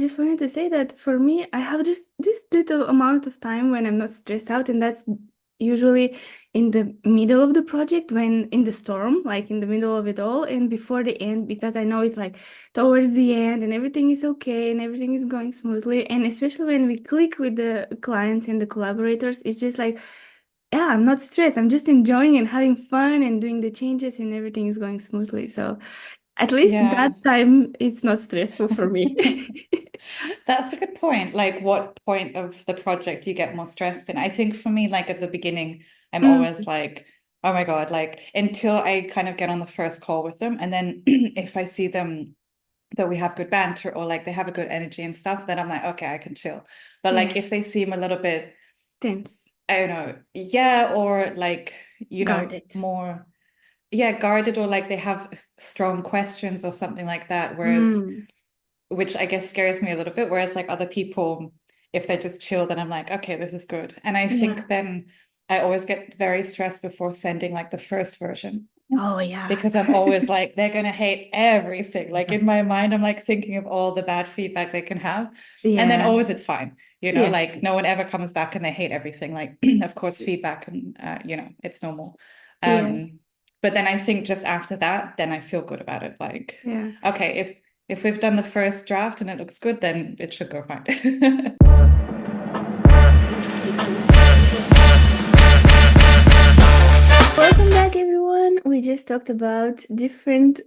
just wanted to say that for me, I have just this little amount of time when I'm not stressed out, and that's usually in the middle of the project, when in the storm, like in the middle of it all, and before the end, because I know it's like towards the end and everything is okay and everything is going smoothly. And especially when we click with the clients and the collaborators, it's just like, yeah, I'm not stressed. I'm just enjoying and having fun and doing the changes, and everything is going smoothly. So at least Yeah. that time it's not stressful for me. That's a good point. Like, what point of the project you get more stressed in? I think for me, like at the beginning, I'm always Mm, like, oh my God, like until I kind of get on the first call with them. And then if I see them that we have good banter or like they have a good energy and stuff, then I'm like, okay, I can chill. But like yeah, if they seem a little bit, tense, I don't know, yeah, or like, guarded. more, yeah, guarded, or like they have strong questions or something like that. Whereas Mm, which I guess scares me a little bit. Whereas like other people, if they're just chill, then I'm like, okay, this is good. And I yeah. think then I always get very stressed before sending like the first version Oh yeah. because I'm always like, they're gonna hate everything. Like in my mind, I'm like thinking of all the bad feedback they can have. And then Yeah. always it's fine. Yes. Like no one ever comes back and they hate everything. Like, of course, feedback and it's normal. Yeah. But then I think just after that, then I feel good about it. Like, Yeah. okay, if we've done the first draft and it looks good, then it should go fine. Welcome back, everyone. We just talked about different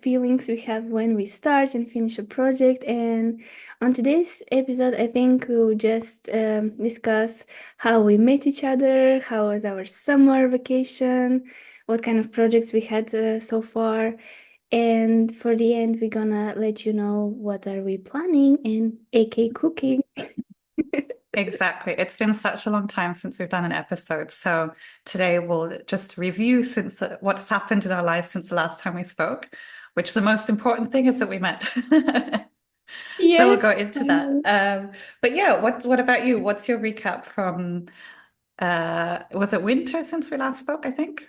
feelings we have when we start and finish a project. And on today's episode, I think we'll just discuss how we met each other, how was our summer vacation, what kind of projects we had so far. And for the end, we're gonna let you know what are we planning and AK cooking. Exactly. It's been such a long time since we've done an episode. So today we'll just review since what's happened in our lives since the last time we spoke, which the most important thing is that we met. So we'll Yes. go into that. But yeah, what about you? What's your recap from was it winter since we last spoke, I think?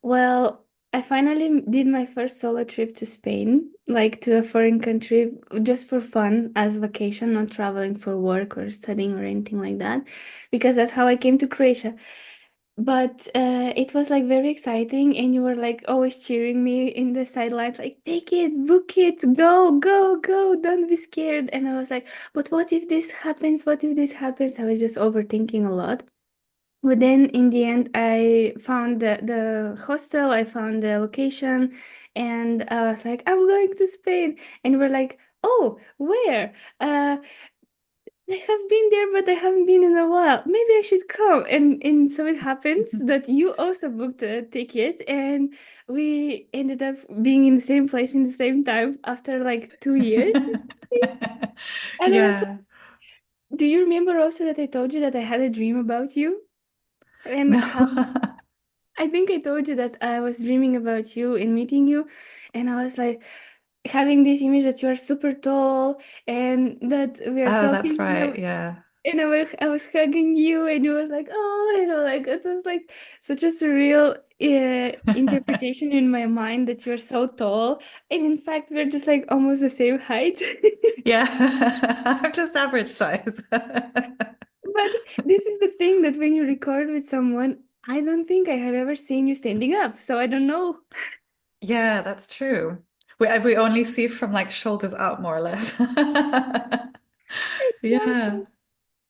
Well, I finally did my first solo trip to Spain, like to a foreign country, just for fun as vacation, not traveling for work or studying or anything like that, because that's how I came to Croatia. But it was like very exciting, and you were like always cheering me in the sidelines, like, take it, book it, go, go, go, don't be scared. And I was like, but what if this happens? What if this happens? I was just overthinking a lot. But then in the end, I found the hostel, I found the location, and I was like, I'm going to Spain. And we're like, oh, where? I have been there, but I haven't been in a while. Maybe I should come. And so it happens that you also booked a ticket, and we ended up being in the same place in the same time after like 2 years. And I was Yeah. like, do you remember also that I told you that I had a dream about you? And No. how I think I told you that I was dreaming about you and meeting you, and I was like having this image that you are super tall and that we are Oh, that's talking, right. Yeah. and I was hugging you, and you were like, oh, like it was like such a surreal interpretation in my mind that you're so tall, and in fact, we're just like almost the same height. Yeah. I'm just average size. But this is the thing that when you record with someone, I don't think I have ever seen you standing up, so I don't know. Yeah, that's true. We only see from like shoulders up more or less. Yeah.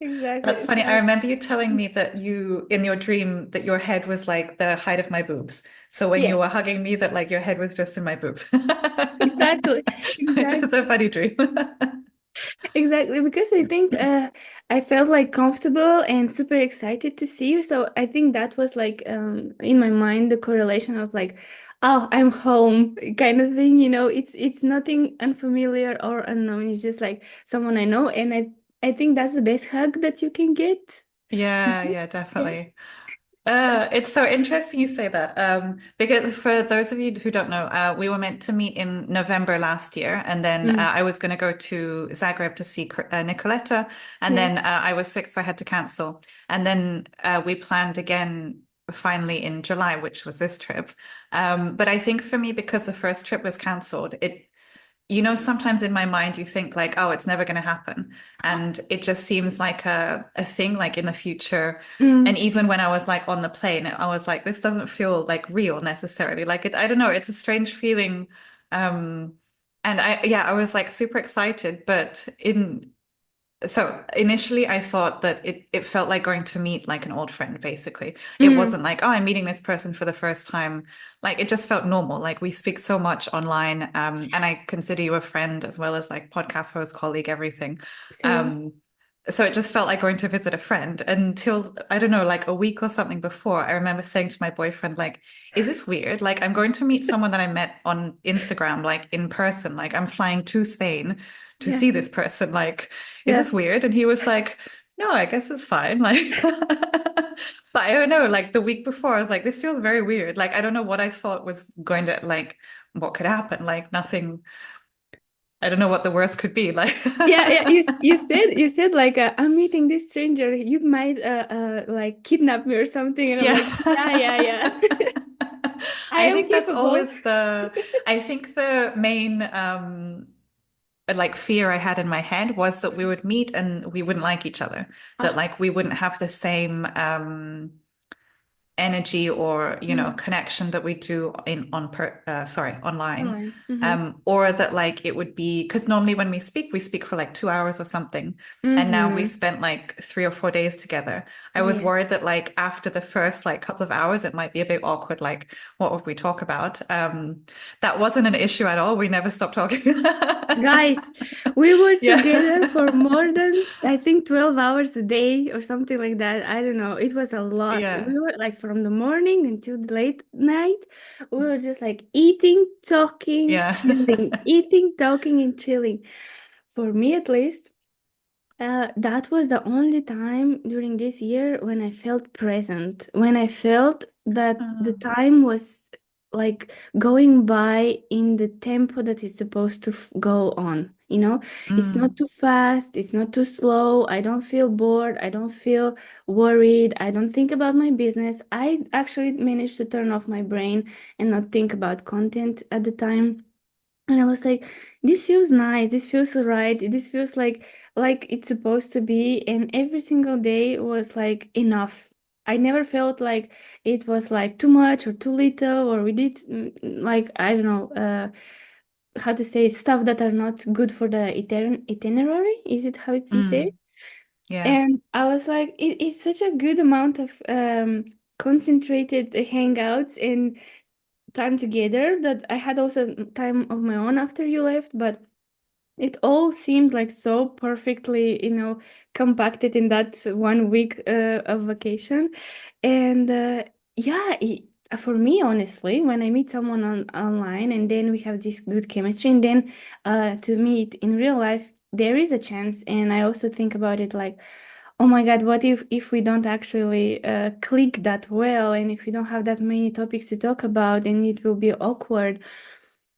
That's Exactly. funny. I So remember you telling me that you, in your dream, that your head was like the height of my boobs. So when you yes, were hugging me, that like your head was just in my boobs, exactly, which is a exactly, funny dream. exactly. Because I think I felt like comfortable and super excited to see you. So I think that was like in my mind the correlation of like, oh, I'm home kind of thing. It's nothing unfamiliar or unknown. It's just like someone I know, and I think that's the best hug that you can get. Yeah, yeah, Yeah. definitely. It's so interesting you say that. Because for those of you who don't know, we were meant to meet in November last year, and then Mm, I was going to go to Zagreb to see Nicoletta, and yeah. then I was sick, so I had to cancel. And then we planned again finally in July, which was this trip. But I think for me, because the first trip was cancelled, sometimes in my mind you think like, oh, it's never going to happen. And it just seems like a thing like in the future. And Mm, even when I was like on the plane, I was like, this doesn't feel like real necessarily. Like I don't know, it's a strange feeling. Um, and yeah, I was like super excited, but so initially I thought that it felt like going to meet like an old friend, basically. It mm, wasn't like, oh, I'm meeting this person for the first time. Like it just felt normal. Like we speak so much online, and I consider you a friend as well as like podcast host, colleague, everything. same. Um, so it just felt like going to visit a friend until, I don't know, like a week or something before, I remember saying to my boyfriend, like, is this weird? Like I'm going to meet someone that I met on Instagram, like in person. Like I'm flying to Spain to Yeah, see this person. Like, is yeah. this weird? And he was like, no, I guess it's fine. Like, but I don't know, like the week before, I was like, this feels very weird. Like, I don't know what I thought was going to, like, what could happen. Like, nothing, I don't know what the worst could be. Like, Yeah, yeah. You said like I'm meeting this stranger. You might like kidnap me or something, and I'm yeah. like, yeah, yeah, yeah. I I am think that's capable. always I think the main, like fear I had in my head was that we would meet and we wouldn't like each other, that Ah, like we wouldn't have the same, energy or mm, connection that we do in on per sorry online, online. Mm-hmm. or that like it would be because normally when we speak for like 2 hours or something, and now we Mm-hmm. spent like 3 or 4 days together. I was Yeah. worried that like after the first like couple of hours it might be a bit awkward, like what would we talk about. That wasn't an issue at all. We never stopped talking. Guys, we were together Yeah. for more than, I think, 12 hours a day or something like that. I don't know. It was a lot. Yeah. We were like from the morning until the late night. We were just like eating, talking, Yeah. chilling, eating, talking, and chilling. For me, at least. That was the only time during this year when I felt present, when I felt that the Mm. time was like going by in the tempo that it's supposed to go on. It's not Mm. too fast, it's not too slow. I don't feel bored, I don't feel worried, I don't think about my business. I actually managed to turn off my brain and not think about content at the time. And I was like, this feels nice, this feels right, this feels like it's supposed to be. And every single day was like enough. I never felt like it was like too much or too little, or we did like, I don't know, how to say, stuff that are not good for the itinerary. Is it how you say? Mm. Yeah. And I was like, it's such a good amount of concentrated hangouts and time together that I had also time of my own after you left, but it all seemed like so perfectly, compacted in that 1 week of vacation. And yeah, for me, honestly, when I meet someone online and then we have this good chemistry, and then to meet in real life, there is a chance. And I also think about it like, oh my God, what if we don't actually click that well, and if we don't have that many topics to talk about, and it will be awkward.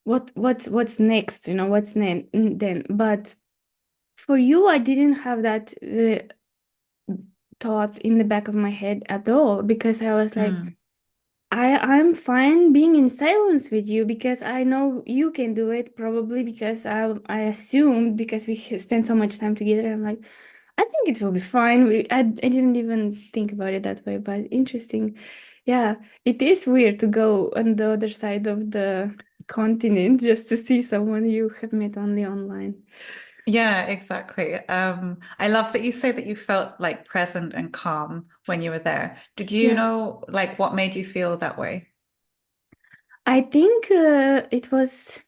What's next? What's then? But for you, I didn't have that thought in the back of my head at all, because I was like, Mm. I'm fine being in silence with you, because I know you can do it, probably because I assumed, because we spent so much time together. I'm like, I think it will be fine. I didn't even think about it that way, but interesting. Yeah, it is weird to go on the other side of the continent just to see someone you have met only online. Yeah, exactly. I love that you say that you felt like present and calm when you were there. Did you Yeah. know like what made you feel that way? I think it was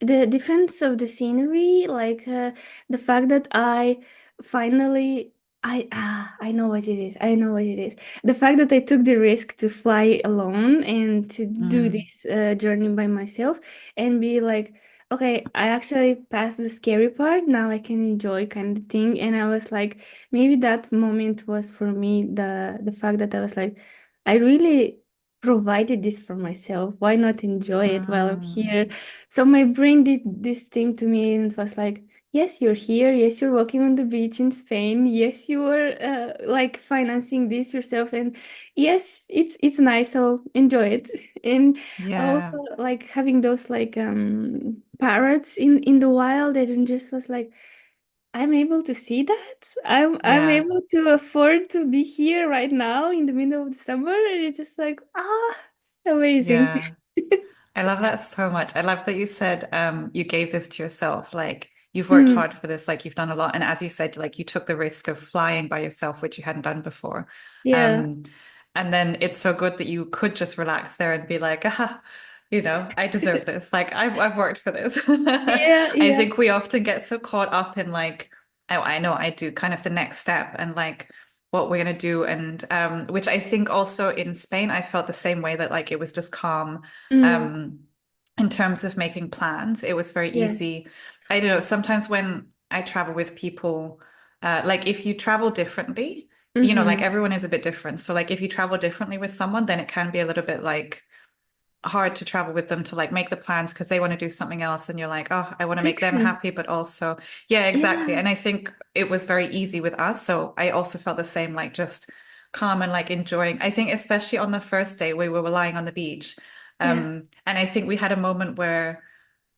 the difference of the scenery, like the fact that I finally, I know what it is. I know what it is. The fact that I took the risk to fly alone and to do Mm. this journey by myself, and be like, okay, I actually passed the scary part. Now I can enjoy, kind of thing. And I was like, maybe that moment was for me the fact that I was like, I really provided this for myself. Why not enjoy it while I'm Mm. here? So my brain did this thing to me, and it was like, yes, you're here. Yes, you're walking on the beach in Spain. Yes, you are like financing this yourself, and yes, it's nice. So enjoy it. And also Yeah. like having those like parrots in the wild, and just was like, I'm able to see that. I'm Yeah. able to afford to be here right now in the middle of the summer, and it's just like, amazing. Yeah. I love that so much. I love that you said you gave this to yourself. Like you've worked Mm, hard for this, like you've done a lot. And as you said, like you took the risk of flying by yourself, which you hadn't done before. yeah, Um, and then it's so good that you could just relax there and be like, I deserve this. Like I've worked for this. yeah, I yeah. think we often get so caught up in like, I know I do kind of the next step and like what we're gonna do. And which I think also in Spain, I felt the same way that like it was just calm Mm, um, in terms of making plans, it was very yeah. easy. I don't know, sometimes when I travel with people, like if you travel differently, like Mm-hmm. everyone is a bit different. So like if you travel differently with someone, then it can be a little bit like hard to travel with them to like make the plans because they want to do something else and you're like, oh, I want to make them Friction. happy, but also, yeah, exactly. Yeah, And I think it was very easy with us. So I also felt the same, like just calm and like enjoying. I think especially on the first day we were lying on the beach. yeah, And I think we had a moment where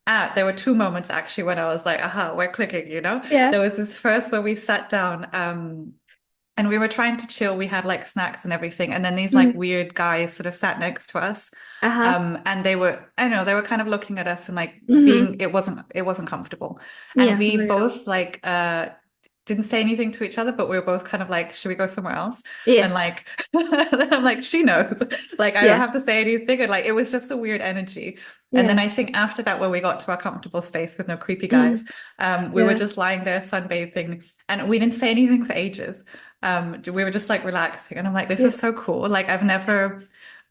there were two moments actually when I was like, aha, we're clicking. yeah. There was this first where we sat down, and we were trying to chill. We had like snacks and everything. And then these like Mm, weird guys sort of sat next to us. uh-huh. And they were, I don't know, they were kind of looking at us and like Mm-hmm. being, it wasn't comfortable. And Yeah, we not at all. both like didn't say anything to each other, but we were both kind of like, should we go somewhere else? And Yes. like then I'm like, she knows. Like I don't Yeah, have to say anything. And like it was just a weird energy. And then yeah. I think after that, when we got to our comfortable space with no creepy guys, Mm, we were yeah, just lying there sunbathing and we didn't say anything for ages. We were just like relaxing. And I'm like, this yeah. is so cool. Like I've never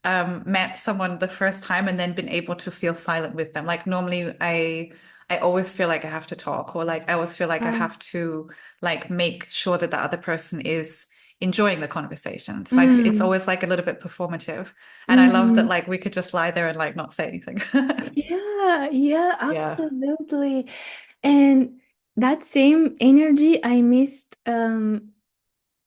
met someone the first time and then been able to feel silent with them. Like normally I always feel like I have to talk or like I always feel like I Uh, have to like make sure that the other person is enjoying the conversation. So it's mm, always like a little bit performative. And I love that mm-hmm. like we could just lie there and like not say anything. Yeah, yeah, Yeah. absolutely. And that same energy I missed,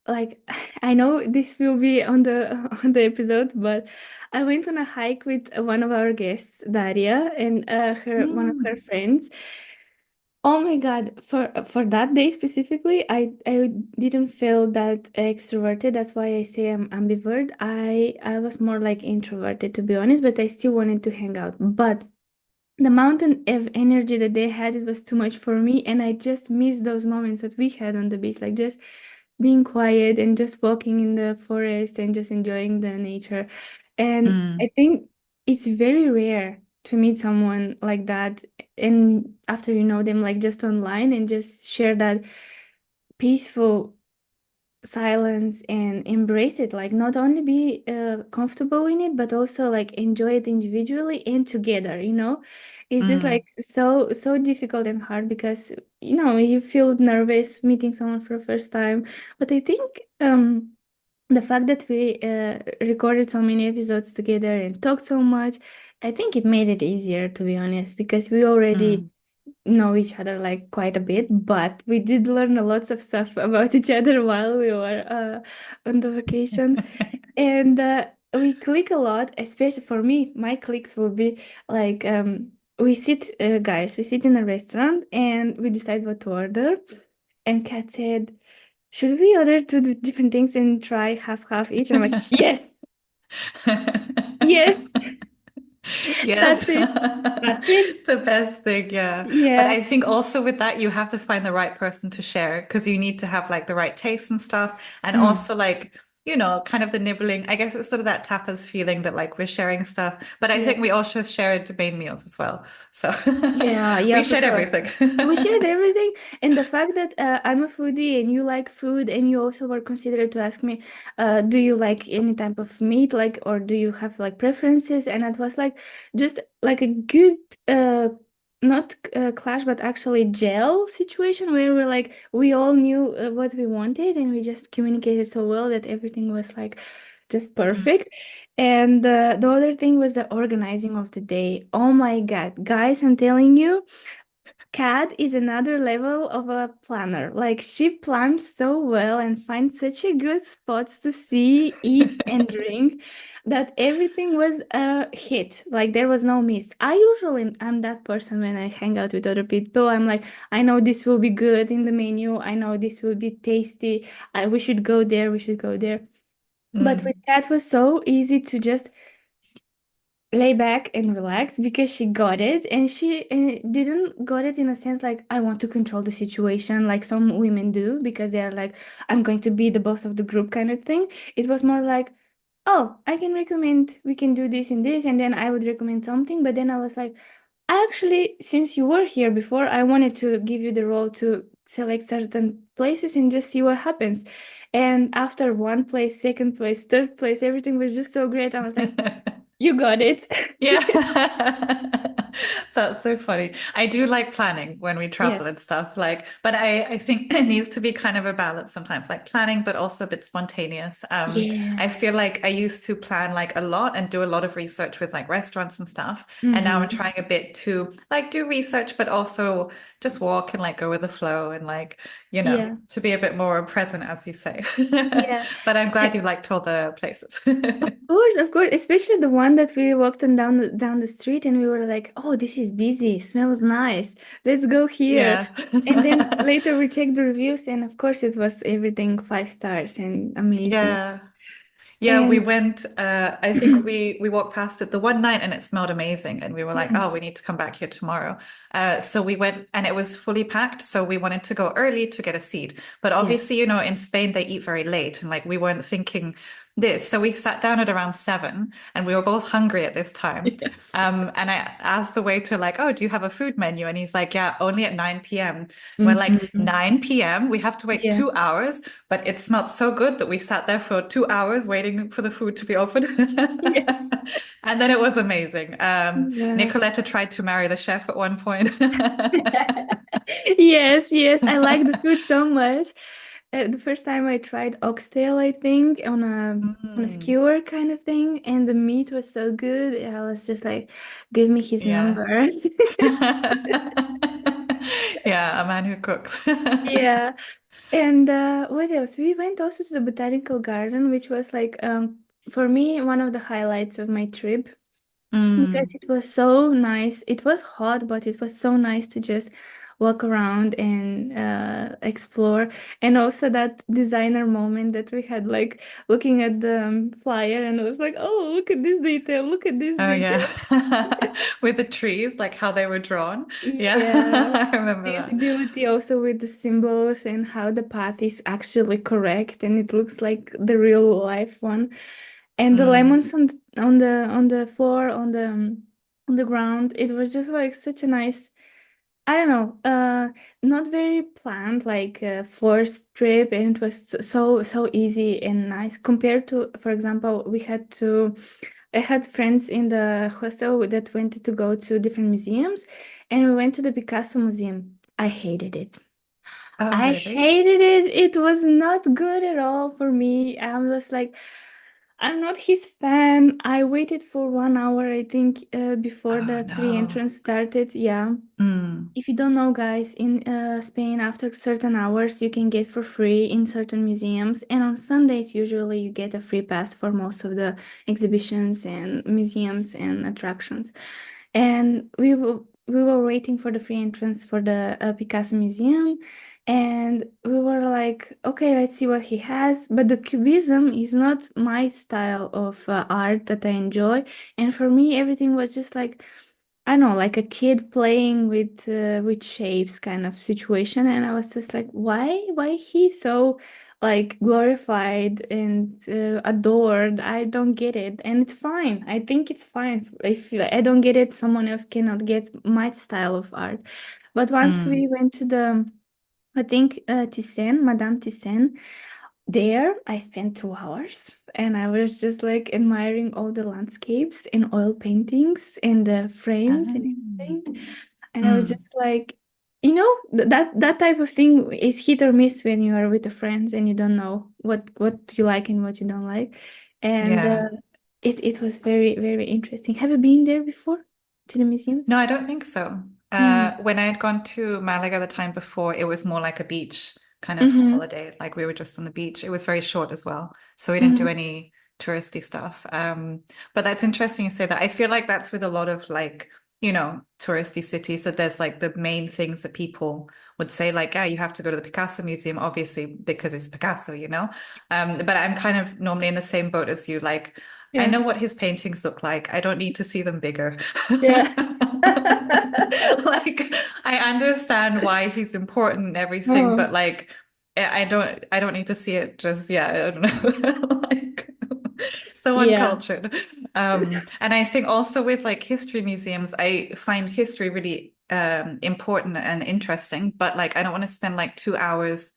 like I know this will be on the on the episode, but I went on a hike with one of our guests, Daria, and her one of her Mm, friends. Oh my God, for that day specifically, I didn't feel that extroverted. That's why I say I'm ambivert. I was more like introverted to be honest, but I still wanted to hang out. But the mountain of energy that they had, it was too much for me, and I just missed those moments that we had on the beach, like just being quiet and just walking in the forest and just enjoying the nature. And I mm, think it's very rare to meet someone like that, and after you know them, like just online, and just share that peaceful silence and embrace it, like not only be comfortable in it but also like enjoy it individually and together. It's just mm, like so difficult and hard because you feel nervous meeting someone for the first time. But I think the fact that we recorded so many episodes together and talked so much, I think it made it easier, to be honest, because we already mm. know each other like quite a bit, but we did learn a lots of stuff about each other while we were on the vacation. And we click a lot, especially for me, my clicks will be like we sit in a restaurant and we decide what to order. And Kat said, should we order two different things and try half half each? And I'm like, yes, yes, Yes, that's it. That's it. the best thing, yeah. But Yeah. I think also with that, you have to find the right person to share because you need to have like the right taste and stuff. And Mm. also like, kind of the nibbling. I guess it's sort of that tapas feeling that like we're sharing stuff. But I Yeah. think we also shared main meals as well. So Yeah, yeah, we for shared sure. everything. We shared everything, and the fact that I'm a foodie and you like food, and you also were considered to ask me, do you like any type of meat, like, or do you have like preferences? And it was like just like a good, not clash, but actually gel situation where we all knew what we wanted, and we just communicated so well that everything was like just Mm. perfect. And the other thing was the organizing of the day. Oh my God, guys, I'm telling you. Kat is another level of a planner. Like she plans so well and finds such a good spots to see, eat, and drink that everything was a hit. Like there was no miss. I usually am that person when I hang out with other people. I'm like, I know this will be good in the menu. I know this will be tasty. We should go there. We should go there. But with Mm. Kat was so easy to just lay back and relax because she got it, and she didn't got it in a sense like I want to control the situation like some women do because they are like I'm going to be the boss of the group kind of thing. It was more like, oh, I can recommend we can do this and this, and then I would recommend something, but then I was like, actually, since you were here before, I wanted to give you the role to select certain places and just see what happens. And after one place, second place, third place, everything was just so great. I was like, you got it. Yeah. That's so funny. I do like planning when we travel Yes. and stuff, like, but I think it needs to be kind of a balance sometimes, like planning, but also a bit spontaneous. I Yeah. feel like I used to plan like a lot and do a lot of research with like restaurants and stuff. And now I'm Mm-hmm. trying a bit to like do research, but also just walk and like go with the flow and like, Yeah. to be a bit more present, as you say. Yeah. But I'm glad Yeah. you liked all the places. Of course, especially the one that we walked on down the street and we were like, "Oh, this is busy. Smells nice. Let's go here." Yeah. And then later we checked the reviews and of course it was everything 5 stars and amazing. Yeah. Yeah, we And went, I think we walked past it the one night and it smelled amazing. And we were like, oh, Mm. we need to come back here tomorrow. So we went and it was fully packed. So we wanted to go early to get a seat. But Yes. obviously, in Spain, they eat very late and like we weren't thinking this. So we sat down at around 7 and we were both hungry at this time. Yes. And I asked the waiter, like, oh, do you have a food menu? And he's like, yeah, only at 9 p.m. We're like, Hmm. 9 p.m. We have to wait Yeah. 2 hours. But it smelled so good that we sat there for 2 hours waiting for the food to be opened. Yes. And then it was amazing. Yeah. Nicoletta tried to marry the chef at one point. Yes, yes, I like the food so much. The first time I tried oxtail, I think, on a Mm, skewer kind of thing, and the meat was so good. I was just like, give me his yeah. number. Yeah, a man who cooks. Yeah. And what else? We went also to the Botanical Garden, which was like for me one of the highlights of my trip. Because Mm. it was so nice. It was hot, but it was so nice to just walk around and explore. And also that designer moment that we had, like looking at the flyer, and I was like, oh, look at this detail, look at this Oh detail. yeah. With the trees, like how they were drawn. Yeah, Yeah. I remember that. Usability also with the symbols and how the path is actually correct and it looks like the real life one. And the Mm. lemons on the floor on the ground, it was just like such a nice, I don't know, not very planned, like forced trip, and it was so easy and nice compared to, for example, I had friends in the hostel that wanted to go to different museums, and we went to the Picasso Museum. I hated it. Oh, I really? hated it. It was not good at all for me. I'm just like, I'm not his fan. I waited for 1 hour, I think, before Oh, the free no. entrance started. Yeah. Mm. If you don't know, guys, in Spain, after certain hours, you can get for free in certain museums. And on Sundays, usually you get a free pass for most of the exhibitions and museums and attractions. And we were waiting for the free entrance for the Picasso Museum, and we were like, okay, let's see what he has. But the cubism is not my style of art that I enjoy, and for me, everything was just like, I don't know, like a kid playing with shapes kind of situation, and I was just like, why he's so like glorified and adored? I don't get it, and it's fine. I think it's fine if I don't get it, someone else cannot get my style of art. But once we Mm. went to the, I think Thyssen, Madame Thyssen. There, I spent 2 hours and I was just like admiring all the landscapes and oil paintings and the frames and Um, everything. And I was mm. just like, that type of thing is hit or miss when you are with the friends and you don't know what you like and what you don't like. And Yeah. it was very, very interesting. Have you been there before to the No, museums? I don't think so. Mm. When I had gone to Malaga the time before, it was more like a beach kind of Mm-hmm. holiday. Like we were just on the beach. It was very short as well. So we didn't do Mm-hmm. any touristy stuff. But that's interesting you say that. I feel like that's with a lot of like, touristy cities that there's like the main things that people would say, like, yeah, you have to go to the Picasso Museum, obviously, because it's Picasso. But I'm kind of normally in the same boat as you. Like, I Yeah. know what his paintings look like. I don't need to see them bigger. Yeah. Like I understand why he's important and everything, but Oh, like I don't need to see it just yet. I don't know. Like so yeah. uncultured. And I think also with like history museums, I find history really important and interesting, but like I don't want to spend like 2 hours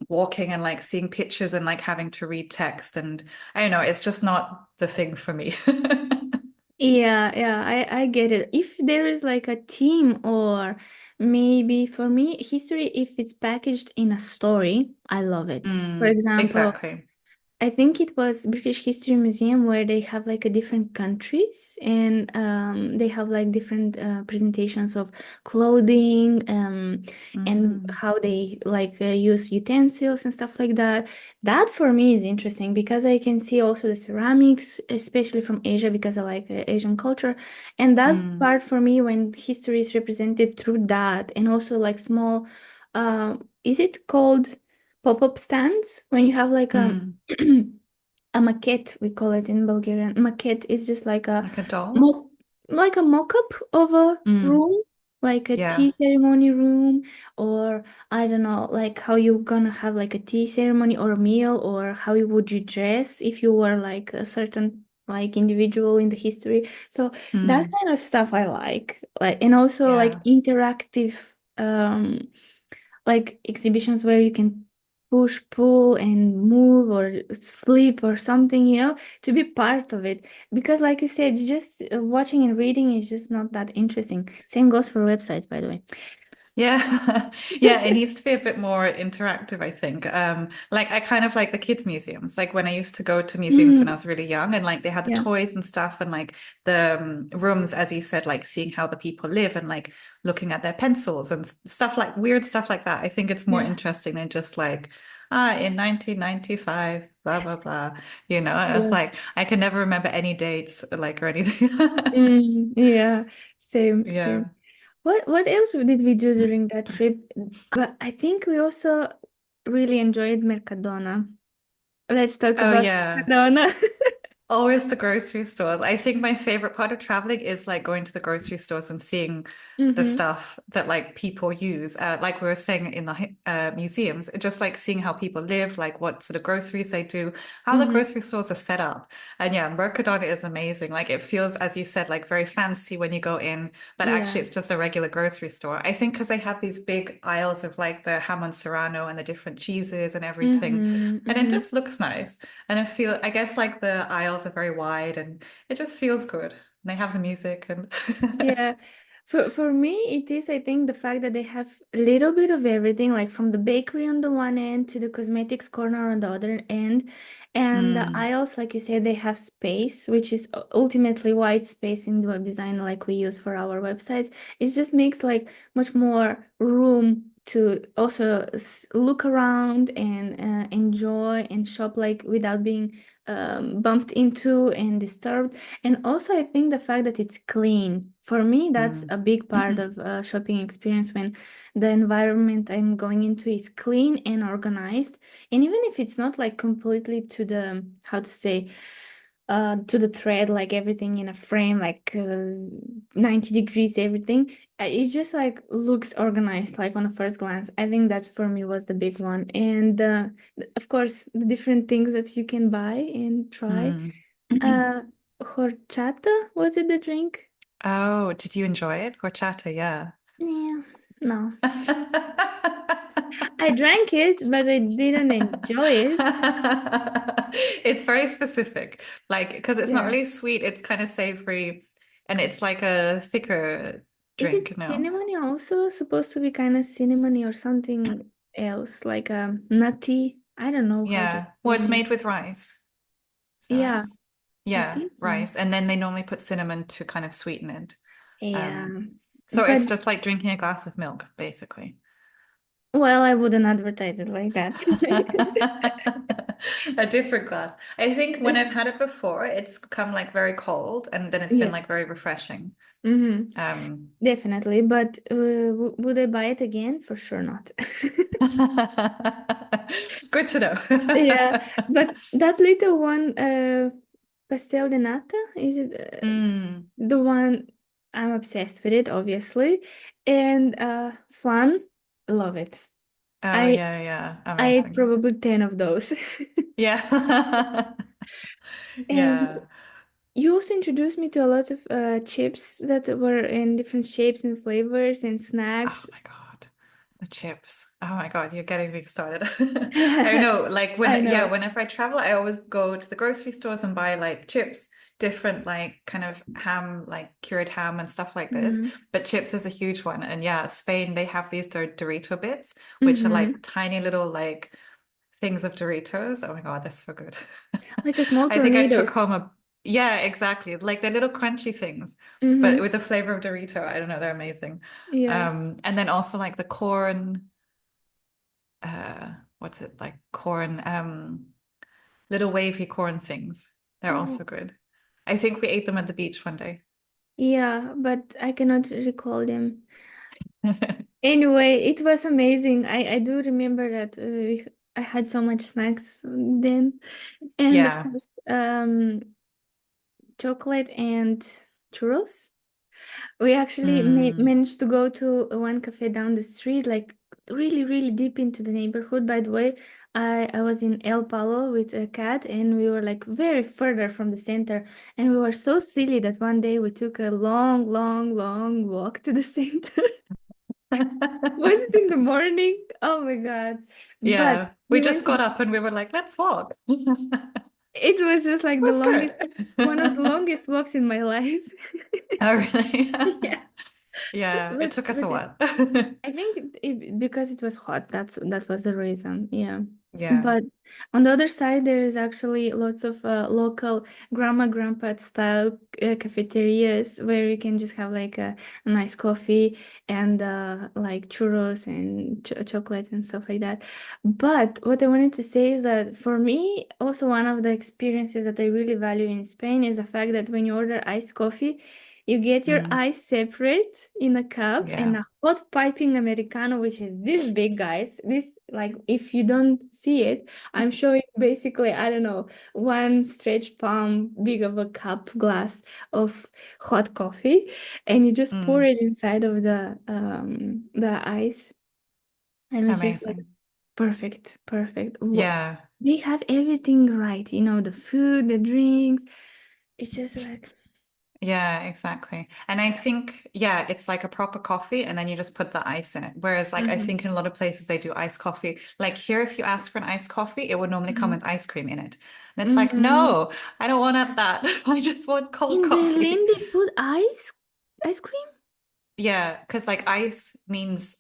walking and like seeing pictures and like having to read text and I don't know, it's just not the thing for me. Yeah, yeah, I get it. If there is like a team, or maybe for me, history, if it's packaged in a story, I love it. For example, Exactly. I think it was British History Museum where they have like a different countries, and they have like different presentations of clothing, and Mm, how they like use utensils and stuff like that. That for me is interesting because I can see also the ceramics, especially from Asia, because I like Asian culture. And that mm, part for me, when history is represented through that, and also like small, is it called pop-up stands? When you have like mm. a maquette, we call it in Bulgarian. Maquette is just like a Like a doll? mo like a mock-up of a Mm, room, like a tea yeah. ceremony room, or I don't know, like how you gonna have like a tea ceremony or a meal, or how would you dress if you were like a certain like individual in the history. So that Mm, kind of stuff I like, and also like yeah. interactive like exhibitions where you can push, pull, and move or flip or something, to be part of it. Because, like you said, just watching and reading is just not that interesting. Same goes for websites, by the way. Yeah. Yeah, it needs to be a bit more interactive, I think. Like I kind of like the kids' museums. Like when I used to go to museums when I Mm, was really young and like they had the yeah, toys and stuff and like the rooms, as you said, like seeing how the people live and like looking at their pencils and stuff like weird stuff like that. I think it's more yeah, interesting than just like, in 1995, blah, blah, blah. It's yeah. like I can never remember any dates like or anything. Yeah, same, Yeah. same. What else did we do during that trip? But I think we also really enjoyed Mercadona. Let's talk Oh, about yeah. Mercadona. Always the grocery stores. I think my favorite part of traveling is like going to the grocery stores and seeing the Mm-hmm. stuff that like people use. Like we were saying in the museums, just like seeing how people live, like what sort of groceries they do, how the Mm-hmm. grocery stores are set up. And yeah, Mercadona is amazing. Like it feels, as you said, like very fancy when you go in, but actually Yeah. it's just a regular grocery store. I think because they have these big aisles of like the ham serrano and the different cheeses and everything. Mm-hmm. And it Mm-hmm. just looks nice. And I guess like the aisles are very wide and it just feels good. And they have the music and Yeah. For me, it is, I think, the fact that they have a little bit of everything, like from the bakery on the one end to the cosmetics corner on the other end. And the mm, aisles, like you said, they have space, which is ultimately white space in the web design, like we use for our websites. It just makes like much more room to also look around and enjoy and shop like without being bumped into and disturbed. And also, I think the fact that it's clean, for me, that's mm. a big part of shopping experience, when the environment I'm going into is clean and organized. And even if it's not like completely to the, how to say, to the thread, like everything in a frame, like 90 degrees, everything, it just like looks organized, like on a first glance. I think that for me was the big one. And of course, the different things that you can buy and try. Mm. Uh, Horchata, was it the drink? Oh, did you enjoy it? Horchata, yeah. Yeah, no. I drank it, but I didn't enjoy it. It's very specific, like because it's not Yeah. really sweet, it's kind of savory and it's like a thicker Is it drink, no? cinnamony also supposed to be kind of cinnamony or something else, like nutty? I don't know how to Yeah. Well, it's explain it. made with rice. Is that Yeah, rice? I Yeah, think so. rice. And then they normally put cinnamon to kind of sweeten it. Yeah. Um, So But it's just like drinking a glass of milk, basically. well, I wouldn't advertise it like that. A different glass. I think when I've had it before, it's come like very cold and then it's been like Yes. very refreshing. Mm-hmm. Um, Definitely. But would I buy it again? For sure not. good to Yeah, know. but that little one, pastel de nata, is it Mm. the one I'm obsessed with it, obviously. And flan, love it. Oh I yeah, yeah. I ate Amazing. probably 10 of those. Yeah. And Yeah. you also introduced me to a lot of chips that were in different shapes and flavors and Oh snacks. my God. The chips. Oh my God, you're getting me started. I know, like I yeah, know. whenever I travel, I always go to the grocery stores and buy like chips, different like kind of ham, like cured ham and stuff like this. Mm-hmm. But chips is a huge one. And yeah, Spain, they have these Dorito bits, which are like Mm-hmm. tiny little like things of Doritos. Oh my God, that's so good. Like a small I think I took tornadoes. home yeah, exactly. Like the little crunchy things, but Mm-hmm. with the flavor of Dorito. I don't know, they're amazing. Yeah. And then also like the corn, what's it like corn, little wavy corn things. They're also Oh, good. I think we ate them at the beach one day. yeah, but I cannot recall them. Anyway, it was amazing. I do remember that I had so much snacks then, and of Yeah. course, chocolate and churros. We actually Mm. managed to go to one cafe down the street, like really, really deep into the neighborhood. By the way, I was in El Palo with a cat, and we were like very further from the center, and we were so silly that one day we took a long, long, long walk to the center. Was it in the morning? Oh my God. But Yeah. We we just went got to, up and we were like, let's walk. It it was just like the was longest, good. one of the longest walks in my life. Oh, really? Yeah. Yeah, it But, took us a but while. I think because it was hot, that was the reason. Yeah. Yeah. But on the other side, there is actually lots of local grandma grandpa style cafeterias where you can just have like a nice coffee and like churros and chocolate and stuff like that. But what I wanted to say is that for me, also one of the experiences that I really value in Spain is the fact that when you order iced coffee, you get your Mm. ice separate in a cup and Yeah. a hot piping Americano, which is this big, guys. This, like, if you don't see it, I'm showing basically, I don't know, one stretch palm big of a cup glass of hot coffee, and you just pour Mm. it inside of the ice, and it's just like Amazing. perfect, perfect. Yeah. They have everything right, the food, the drinks. It's just like, Yeah, exactly. And I think, yeah, it's like a proper coffee and then you just put the ice in it. Whereas, like, I mhm, think in a lot of places they do iced coffee. Like here, if you ask for an iced coffee, it would normally come mhm, with ice cream in it. And it's like, mhm. no, I don't want that. I just want cold In coffee. Berlin, they put ice cream? Yeah, because like ice means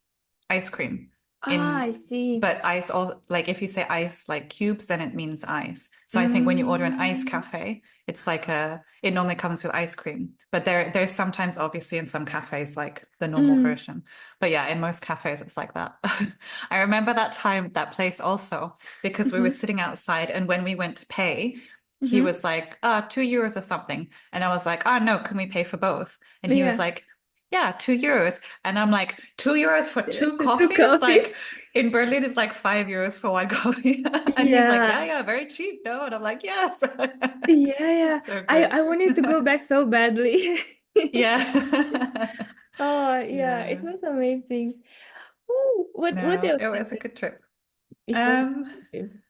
ice cream Ah, in I see. but ice all like if you say ice like cubes, then it means ice. So I think when you order an ice Mm, cafe, it's like it normally comes with ice cream. But there's sometimes obviously in some cafes like the normal mm, version. But yeah, in most cafes it's like that. I remember that time, that place also, because we were mm-hmm, sitting outside and when we went to pay, he mm-hmm. was like, 2 euros or something. And I was like, no, can we pay for both? And he was Yeah, like, yeah, 2 euros. And I'm like, 2 euros for two the two coffees? coffees. Like in Berlin, it's like 5 euros for one coffee. And he's like, Yeah, yeah, yeah, very cheap. No. And I'm like, yes. yeah, yeah. So I good. wanted to go back so badly. Yeah. Oh, yeah, it Yeah. was amazing. Ooh, what No, else it was a happened? good trip. It was Um, amazing.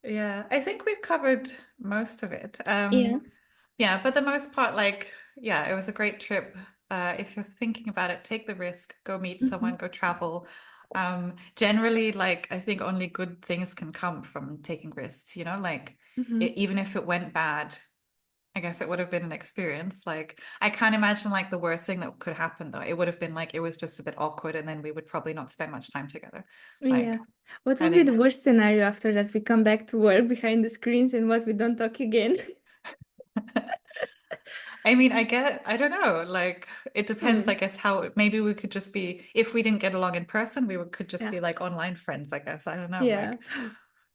yeah, I think we've covered most of it. Yeah. Yeah, but the most part, like, yeah, it was a great trip. If you're thinking about it, take the risk, go meet Mm-hmm. someone, go travel. Generally, like, I think only good things can come from taking risks, like Mm-hmm. even if it went bad, I guess it would have been an experience. Like, I can't imagine like the worst thing that could happen though. It would have been like it was just a bit awkward and then we would probably not spend much time together. Yeah. Like, What I would be think the worst scenario after that we come back to work behind the screens and what we don't talk again? I mean, I don't know, like it depends, I Hmm. guess, how maybe we could just be, if we didn't get along in person, could just Yeah. be like online friends, I guess. I don't know, Yeah. like,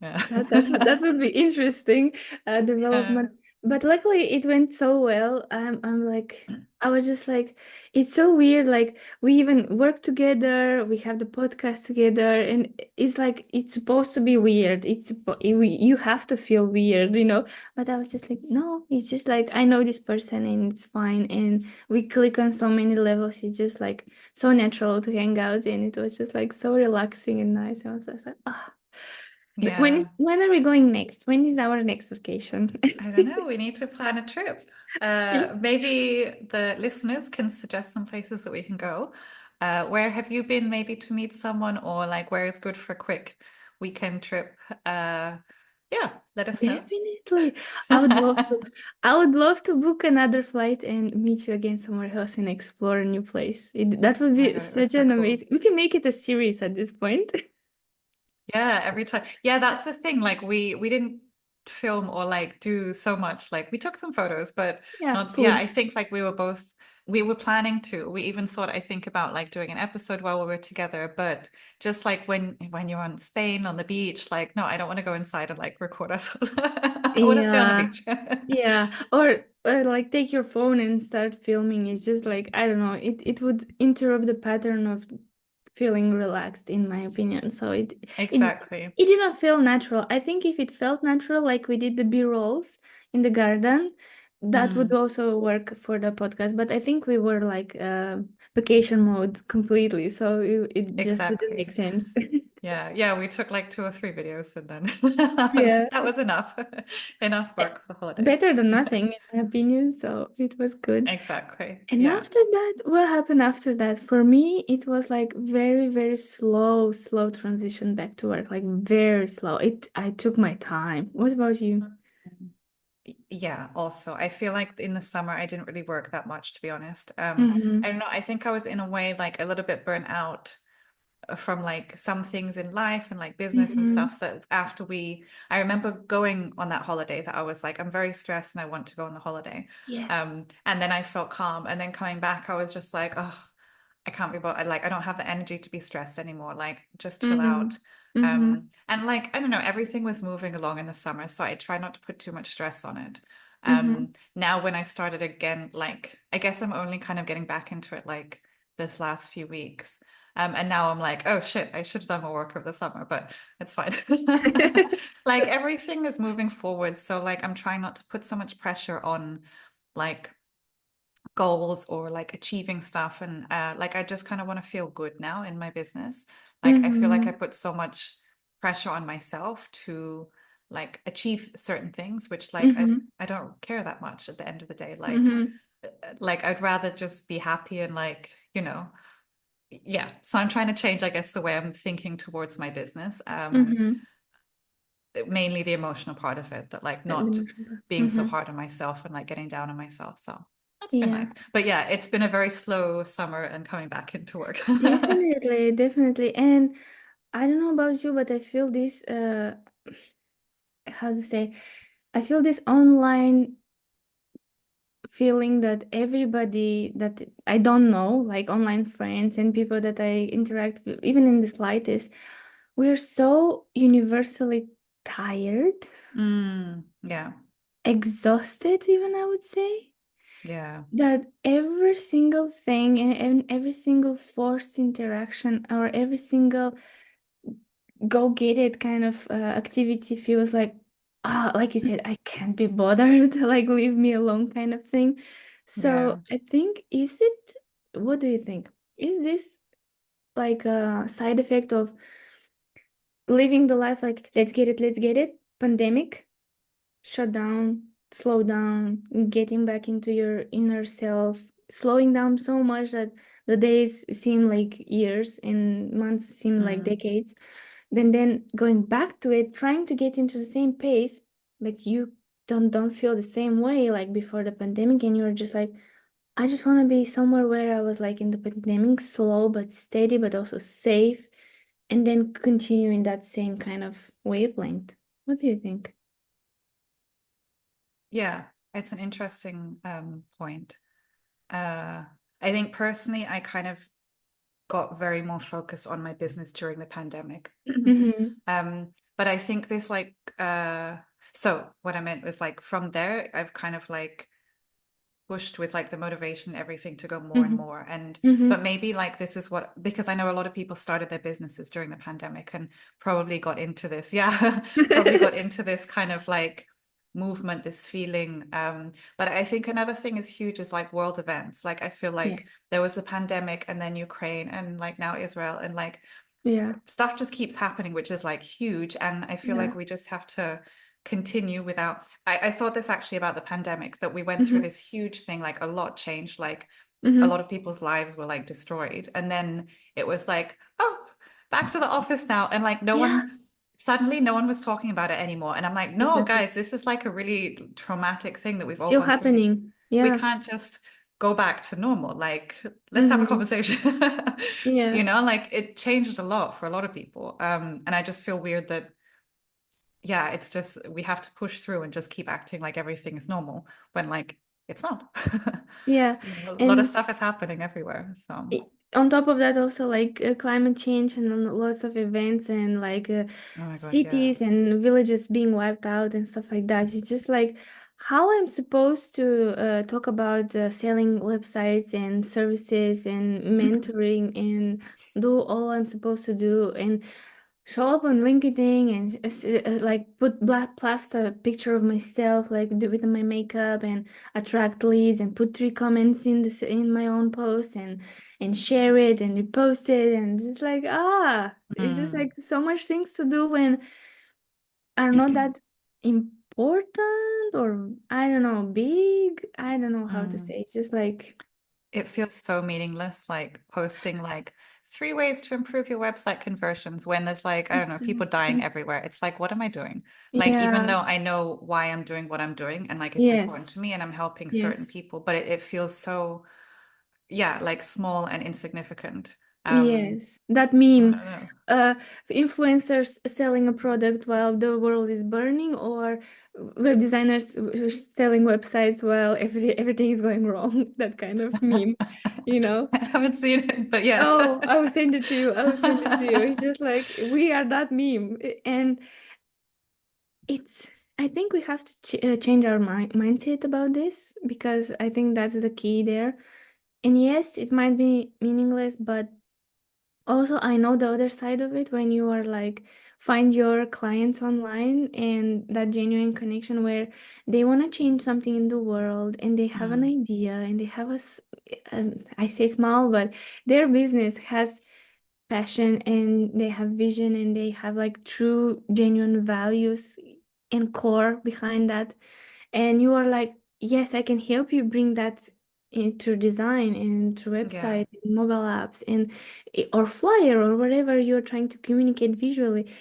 yeah. That would be interesting Yeah. development. But luckily it went so well. I'm like I was just like it's so weird. Like we even work together, we have the podcast together, and it's like it's supposed to be weird. You have to feel weird, you know. But I was just like, no, it's just like I know this person and it's fine, and we click on so many levels. It's just like so natural to hang out, and it was just like so relaxing and nice. I was just like, ah. Yeah. When are we going next? When is our next vacation? I don't know. We need to plan a trip. Yeah. Maybe the listeners can suggest some places that we can go. Where have you been, maybe to meet someone, or like where is good for a quick weekend trip? Yeah, let us know. Definitely. I would love to. I would love to book another flight and meet you again somewhere else and explore a new place. That would Oh my be God, it was such so an cool. amazing. We can make it a series at this point. Yeah, every time. Yeah, that's the thing. Like we didn't film or like do so much. Like we took some photos, but Yeah, not, yeah, I food. think like we were planning to. We even thought, I think, about like doing an episode while we were together, but just like when you're on Spain on the beach, like no, I don't want to go inside and like record ourselves. I want to stay on the Yeah. beach. Yeah. Or like take your phone and start filming. It's just like I don't know. It would interrupt the pattern of feeling relaxed, in my opinion. So it Exactly. it didn't feel natural. I think if it felt natural, like we did the B-rolls in the garden, that would Mm, also work for the podcast. But I think we were like vacation mode completely, so it just didn't make exactly. sense. Yeah, yeah, we took like two or three videos and then Yeah. that was enough. Enough Eh, work for the holidays. Better than nothing, in my opinion. So it was good. Exactly. And Yeah. after that, what happened after that? For me, it was like very, very slow transition back to work, like very slow. I took my time. What about you? Yeah, also, I feel like in the summer I didn't really work that much, to be honest. Mm-hmm. I don't know, I think I was in a way like a little bit burnt out from like some things in life and like business and Mm-hmm. stuff that I remember going on that holiday that I was like, I'm very stressed and I want to go on the holiday. Yes. And then I felt calm. And then coming back, I was just like, oh, I can't be bothered. Like, I don't have the energy to be stressed anymore. Like, just chill Mm-hmm. out. Mm-hmm. And like, I don't know, everything was moving along in the summer, so I try not to put too much stress on it. Mm-hmm. Now when I started again, like, I guess I'm only kind of getting back into it like this last few weeks. And now I'm like, oh shit, I should have done more work over the summer, but it's fine. Like everything is moving forward. So like I'm trying not to put so much pressure on like goals or like achieving stuff and like I just kind of want to feel good now in my business. Like I feel like I Mm-hmm. put so much pressure on myself to like achieve certain things which like Mm-hmm. I don't care that much at the end of the day. Mm-hmm. Like I'd rather just be happy and like, you know, yeah. So I'm trying to change, I guess, the way I'm thinking towards my business. Mm-hmm. Mainly the emotional part of it, that like The not emotional part. being so Mm-hmm. hard on myself and like getting down on myself. So that's been Yeah. nice. But yeah, it's been a very slow summer and coming back into work. Definitely, definitely. And I don't know about you, but I feel this how to say, I feel this online feeling that everybody that I don't know, like online friends and people that I interact with, even in the slightest, we're so universally tired, Yeah, exhausted, even I would say, yeah, that every single thing and every single forced interaction or every single go get it kind of activity feels like like you said, I can't be bothered, like leave me alone kind of thing. yeah. So I think, is it, what do you think, is this like a side effect of living the life like let's get it pandemic, shut down, slow down, getting back into your inner self, slowing down so much that the days seem like years and months seem like Mm. decades, then going back to it, trying to get into the same pace, but you don't feel the same way like before the pandemic, and you're just like, I just want to be somewhere where I was like in the pandemic, slow but steady, but also safe, and then continue in that same kind of wavelength. What do you think? Yeah. It's an interesting point. Uh, I think personally, I kind of got very more focused on my business during the pandemic. Mm-hmm. But I think this like so what I meant was like from there, I've kind of like pushed with like the motivation, everything to go more and Mm-hmm. more. And Mm-hmm. but maybe like this is what because I know a lot of people started their businesses during the pandemic and probably got into this, yeah, probably got into this kind of like movement, this feeling. But I think another thing is huge is like world events. Like I feel like Yes. there was a pandemic and then Ukraine and like now Israel and like Yeah. stuff just keeps happening, which is like huge. And I feel Yeah. like we just have to continue without. I thought this actually about the pandemic that we went through Mm-hmm. this huge thing, like a lot changed, like a Mm-hmm. lot of people's lives were like destroyed. And then it was like, oh, back to the office now. And like Yeah. suddenly no one was talking about it anymore. And I'm like, no, Exactly. guys, this is like a really traumatic thing that we've all Still gone through. happening. We Yeah. can't just go back to normal. Like, let's have a Mm-hmm. conversation. Yeah. You know, like it changed a lot for a lot of people. And I just feel weird that, yeah, it's just we have to push through and just keep acting like everything is normal when like it's not. Yeah. You know, a lot of And stuff is happening everywhere. So, on top of that, also like climate change and lots of events and like oh my God, yeah. cities and villages being wiped out and stuff like that. It's just like how I'm supposed to talk about selling websites and services and mentoring and do all I'm supposed to do and show up on LinkedIn and like put black plaster picture of myself like do with my makeup and attract leads and put 3 comments in this in my own post and share it and repost it and just like it's just Mm. like so much things to do when are not that important or I don't know big I don't know how to Mm. say it's just like It feels so meaningless, like posting like 3 ways to improve your website conversions when there's like, I don't know, people dying exactly everywhere. It's like, what am I doing? Like, even yeah though I know why I'm doing what I'm doing and like it's important to yes me and I'm helping certain yes people, but it feels so, yeah, like small and insignificant. yes, that I meme, don't know. uh, influencers selling a product while the world is burning, or web designers selling websites while everything is going wrong. That kind of meme, you know? I haven't seen it, but yeah. Oh, I will send it to you. I will send it to you. It's just like we are that meme, and it's. I think we have to change our mindset about this because I think that's the key there. And yes, it might be meaningless, but also, I know the other side of it when you are like find your clients online and that genuine connection where they want to change something in the world and they have an Mm, idea and they have I say small, but their business has passion and they have vision and they have like true genuine values and core behind that and you are like yes I can help you bring that into design and to yeah, website and mobile apps and or flyer or whatever you're trying to communicate visually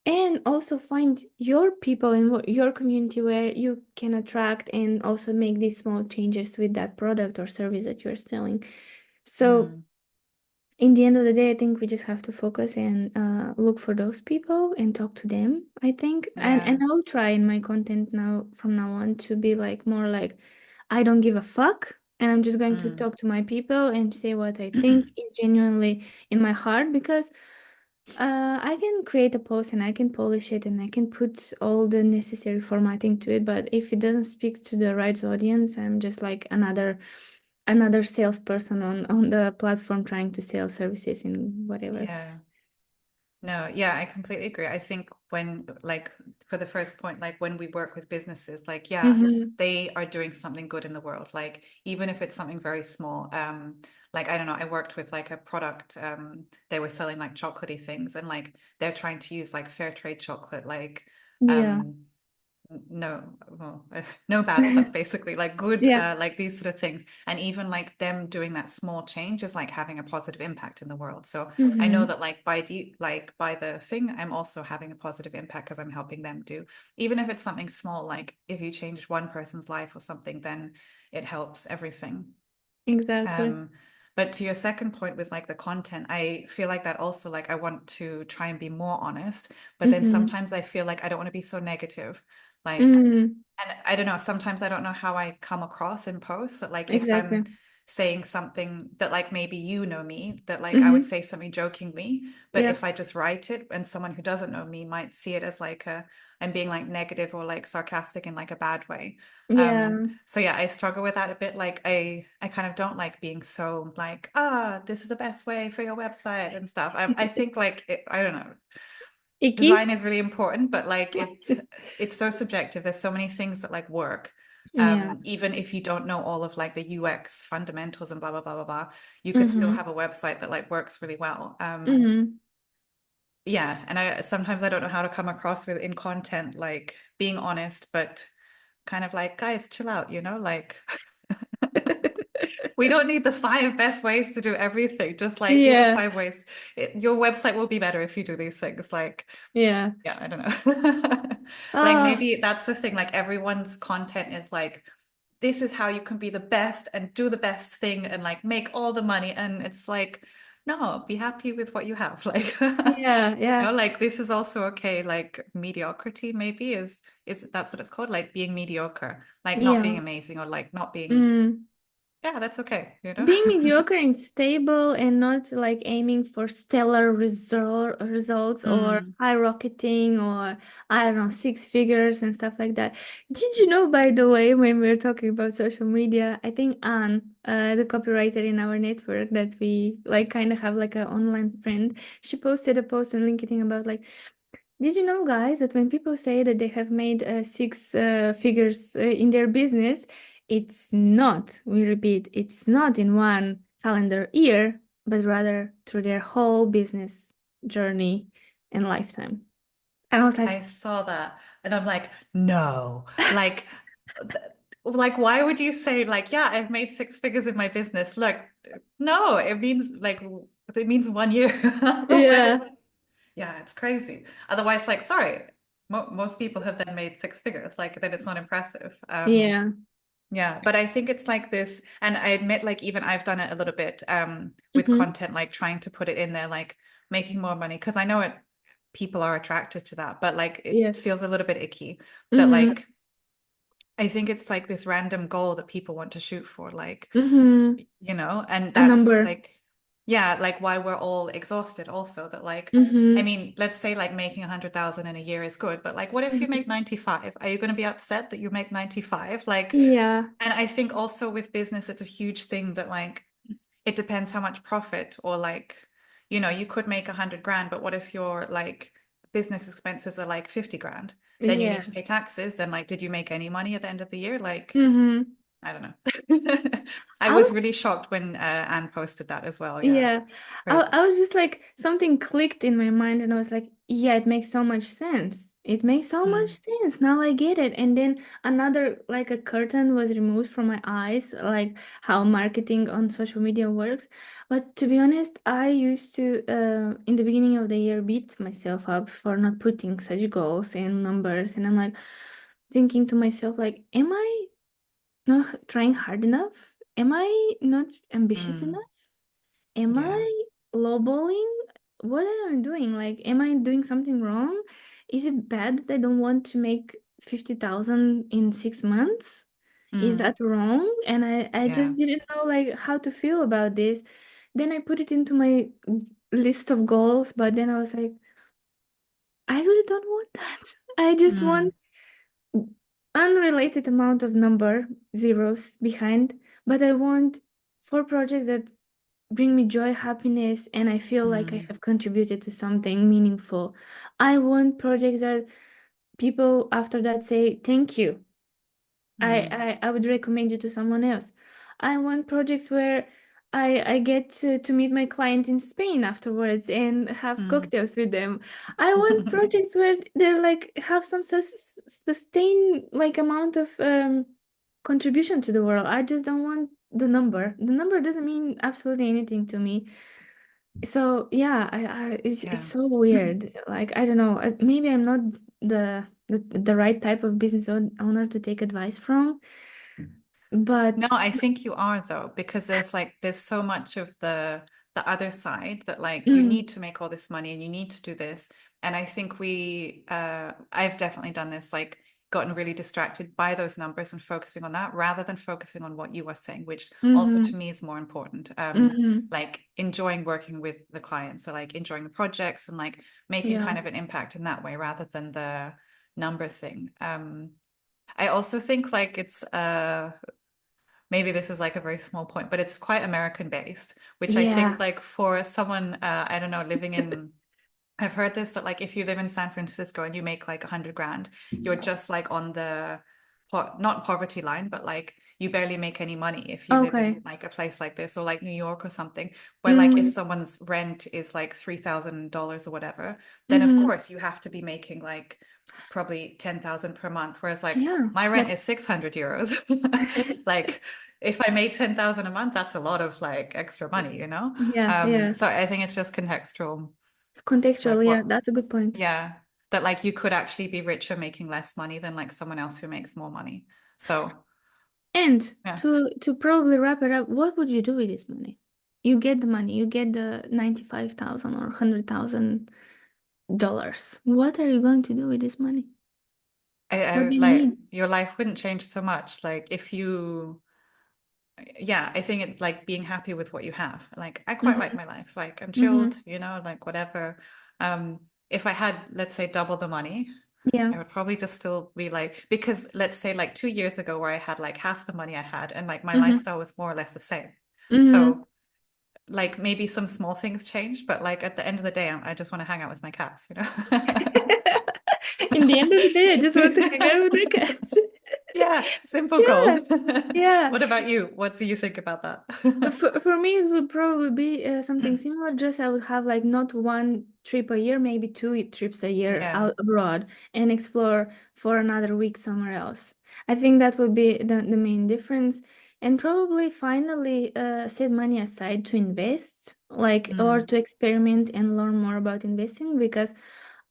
and also find your people in your community where you can attract and also make these small changes with that product or service that you're selling so mm, in the end of the day, I think we just have to focus and look for those people and talk to them, I think. And yeah, I'll try in my content now from now on to be like more like I don't give a fuck and I'm just going to mm. talk to my people and say what I think is genuinely in my heart because I can create a post and I can polish it and I can put all the necessary formatting to it, but if it doesn't speak to the right audience, I'm just like another salesperson on the platform trying to sell services and whatever. Yeah. No, yeah, I completely agree. I think when, like, for the first point, like when we work with businesses, like, yeah, Mm-hmm. they are doing something good in the world. Like, even if it's something very small, like, I don't know, I worked with like a product, they were selling like chocolatey things and like they're trying to use like fair trade chocolate, like, Yeah. um, no, well, no bad stuff, basically, like good, Yeah. like these sort of things. And even like them doing that small change is like having a positive impact in the world. So I know Mm-hmm. that like like by the thing, I'm also having a positive impact because I'm helping them do, even if it's something small, like if you change one person's life or something, then it helps everything. Exactly. Um, But to your second point with like the content, I feel like that also like I want to try and be more honest, but then Mm-hmm. sometimes I feel like I don't want to be so negative. Like, Mm, and I don't know, sometimes I don't know how I come across in posts that like if I'm exactly. saying something that like maybe you know me, that like I would Mm-hmm. say something jokingly, but Yeah. if I just write it and someone who doesn't know me might see it as like a I'm being like negative or like sarcastic in like a bad way. Yeah. So yeah, I struggle with that a bit. Like I kind of don't like being so like, ah, this is the best way for your website and stuff. I think like I don't know, design Icky? is really important, but like it's so subjective. There's so many things that like work. Yeah. Even if you don't know all of like the UX fundamentals and blah blah blah blah blah, you could still Mm-hmm. have a website that like works really well. Mm-hmm. Yeah, and I sometimes I don't know how to come across with in content, like being honest, but kind of like, guys, chill out, you know, like we don't need the five best ways to do everything. Just like these are Yeah. five ways. Your website will be better if you do these things. Like, Yeah. yeah, I don't know. Like Oh, maybe that's the thing. Like everyone's content is like, this is how you can be the best and do the best thing and like make all the money. And it's like, no, be happy with what you have. Like, yeah. Yeah. like this is also okay. Like mediocrity maybe is that's what it's called. Like being mediocre, like not being Yeah. amazing or like not being, Mm. yeah, that's okay, you know? Being mediocre and stable and not like aiming for stellar results or Mm. high rocketing or I don't know, six figures and stuff like that. Did you know, by the way, when we are talking about social media, I think Anne, the copywriter in our network that we like kind of have like an online friend, she posted a post on LinkedIn about like, did you know, guys, that when people say that they have made six figures in their business, it's not, we repeat, it's not in one calendar year, but rather through their whole business journey and lifetime. And I was like, I saw that and I'm like, no, like why would you say like, yeah, I've made six figures in my business? Look, no, it means like it means 1 year. Otherwise, yeah, like, yeah, it's crazy. Otherwise, like, sorry, most people have then made six figures. Like, then it's not impressive. yeah, Yeah, but I think it's like this, and I admit, like, even I've done it a little bit with mm-hmm. content, like trying to put it in there, like making more money, because I know it people are attracted to that, but like it Yes, feels a little bit icky that mm-hmm. like I think it's like this random goal that people want to shoot for, like, Mm-hmm. you know, and A that's number, like, yeah, like why we're all exhausted also that like, I mm-hmm. mean, let's say like making 100,000 in a year is good, but like, what if you make Mm-hmm. 95? Are you going to be upset that you make 95? Like, Yeah, and I think also with business, it's a huge thing that like, it depends how much profit or like, you know, you could make 100 grand, but what if your like business expenses are like 50 grand? Then you need yeah, to pay taxes. Then like, did you make any money at the end of the year? Like, mm-hmm. I don't know. I I was was really shocked when Anne posted that as well. Yeah, Yeah, crazy. I was just like something clicked in my mind, and I was like, yeah, it makes so much sense. It makes so much Mm, sense. Now I get it. And then another like a curtain was removed from my eyes, like how marketing on social media works. But to be honest, I used to in the beginning of the year beat myself up for not putting such goals and numbers, and I'm like thinking to myself like, am I not trying hard enough? Am I not ambitious mm, enough? Am yeah. I lowballing? What am I doing? Like, am I doing something wrong? Is it bad that I don't want to make 50,000 in 6 months? Is Mm, that wrong? And I yeah. just didn't know like how to feel about this. Then I put it into my list of goals, but then I was like, I really don't want that. I just Mm, want unrelated amount of number zeros behind, but I want four projects that bring me joy, happiness, and I feel like I mm, have contributed to something meaningful. I want projects that people after that say thank you. mm, I would recommend you to someone else. I want projects where I get to meet my client in Spain afterwards and have mm. cocktails with them. I want projects where they're like have some sustain like amount of contribution to the world. I just don't want the number. The number doesn't mean absolutely anything to me. So yeah, it's Yeah. so weird. Like I don't know, maybe I'm not the right type of business owner to take advice from. No, But I think you are though, because there's so much of the other side that like you mm, need to make all this money and you need to do this. And I think I've definitely done this, like gotten really distracted by those numbers and focusing on that rather than focusing on what you were saying, which also to mm-hmm, me is more important. mm-hmm, Like enjoying working with the clients, so like enjoying the projects and like making yeah, kind of an impact in that way rather than the number thing. I also think like it's maybe this is like a very small point, but it's quite American based, which I think yeah. like for someone, I don't know, living in, I've heard this that like if you live in San Francisco and you make like 100 grand, you're just like on the not poverty line, but like you barely make any money if you live in Okay. like a place like this or like New York or something, where like if Mm-hmm, someone's rent is like $3,000 or whatever, then of mm-hmm. course you have to be making like probably 10,000 per month, whereas like Yeah. my rent Like is 600 euros. Like if I made 10,000 a month, that's a lot of like extra money, you know? yeah, yeah. So I think it's just contextual, Contextual, like yeah, what, that's a good point. yeah, that like you could actually be richer making less money than like someone else who makes more money. So And yeah, to probably wrap it up, what would you do with this money? You get the money, you get the 95,000 or $100,000. What are you going to do with this money? I What do you like need? your life wouldn't change so much. Like if you, yeah, I think it like being happy with what you have. Like I quite like Mm-hmm, my life. Like I'm chilled, mm-hmm. you know, like whatever. If I had, let's say, double the money, Yeah. I would probably just still be like, because let's say like 2 years ago where I had like half the money I had and like my Mm-hmm, lifestyle was more or less the same. mm-hmm. So like maybe some small things changed, but like at the end of the day, I just want to hang out with my cats, you know? In the end of the day, I just want to hang out with the cats. Yeah, simple goals. Yeah, yeah. What about you? What do you think about that? For me, it would probably be something similar. Just I would have like not one trip a year, maybe two trips a year Yeah. out abroad and explore for another week somewhere else. I think that would be the main difference. And probably finally set money aside to invest, like, or Mm, to experiment and learn more about investing because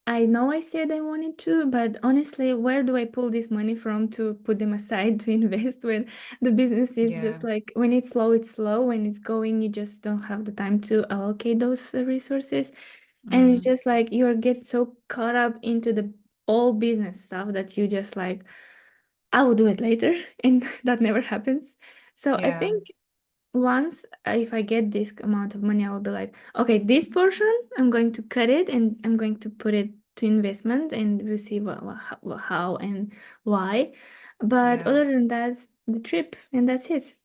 I know I said I wanted to, but honestly, where do I pull this money from to put them aside to invest when the business is yeah. just like when it's slow, it's slow. When it's going, you just don't have the time to allocate those resources. And it's Mm, just like you get so caught up into the all business stuff that you just like, I will do it later. And that never happens. So I yeah. think once if I get this amount of money, I will be like, okay, this portion, I'm going to cut it and I'm going to put it to investment and we'll see how and why. But Yeah. other than that, the trip and that's it.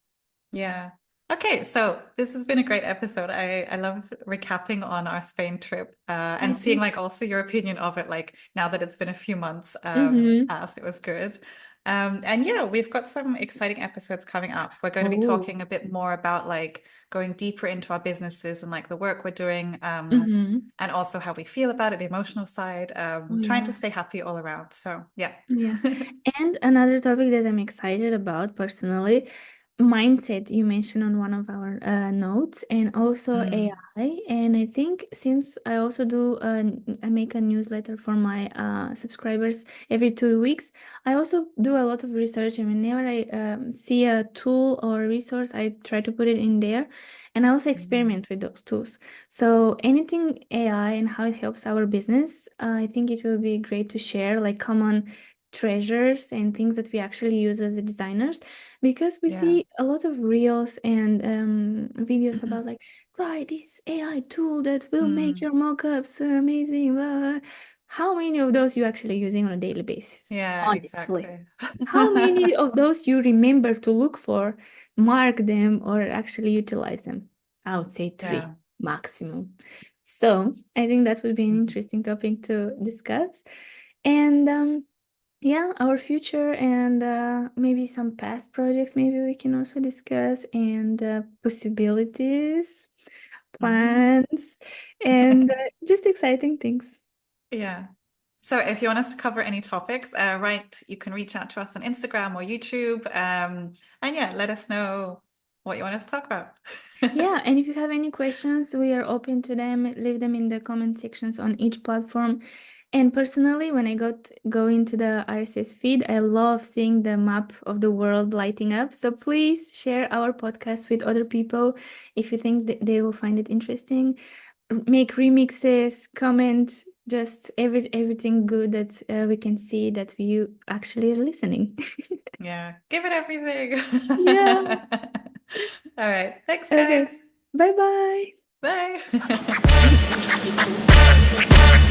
Yeah. Okay, so this has been a great episode. I love recapping on our Spain trip and I seeing think. like also your opinion of it, like now that it's been a few months Mm-hmm. past, it was good. And yeah, we've got some exciting episodes coming up. We're going to be Oh. talking a bit more about like going deeper into our businesses and like the work we're doing, Mm-hmm. and also how we feel about it, the emotional side, Oh trying to yeah. stay happy all around. So yeah. Yeah. And another topic that I'm excited about personally, mindset you mentioned on one of our notes, and also Mm, AI. And I think since I also do, I make a newsletter for my subscribers every 2 weeks. I also do a lot of research, and whenever I see a tool or resource, I try to put it in there. And I also mm, experiment with those tools. So anything AI and how it helps our business, I think it will be great to share, like common treasures and things that we actually use as designers because we yeah. see a lot of reels and videos about like try this AI tool that will make Mm, your mockups amazing blah, blah. How many of those you actually using on a daily basis, yeah, honestly? exactly. How many of those you remember to look for, mark them, or actually utilize them? I would say three Yeah. maximum. So I think that would be an Mhm. interesting topic to discuss. And yeah, our future and maybe some past projects, maybe we can also discuss, and possibilities, Mhm. plans, and just exciting things. Yeah. So if you want us to cover any topics, right, you can reach out to us on Instagram or YouTube. And yeah, let us know what you want us to talk about. Yeah, and if you have any questions, we are open to them. Leave them in the comment sections on each platform. And personally, when I go into the RSS feed, I love seeing the map of the world lighting up. So please share our podcast with other people if you think that they will find it interesting. Make remixes, comment, just everything good that we can see that you actually are listening. Yeah, give it everything. Yeah. All right. Thanks, guys. Okay. Bye bye. Bye.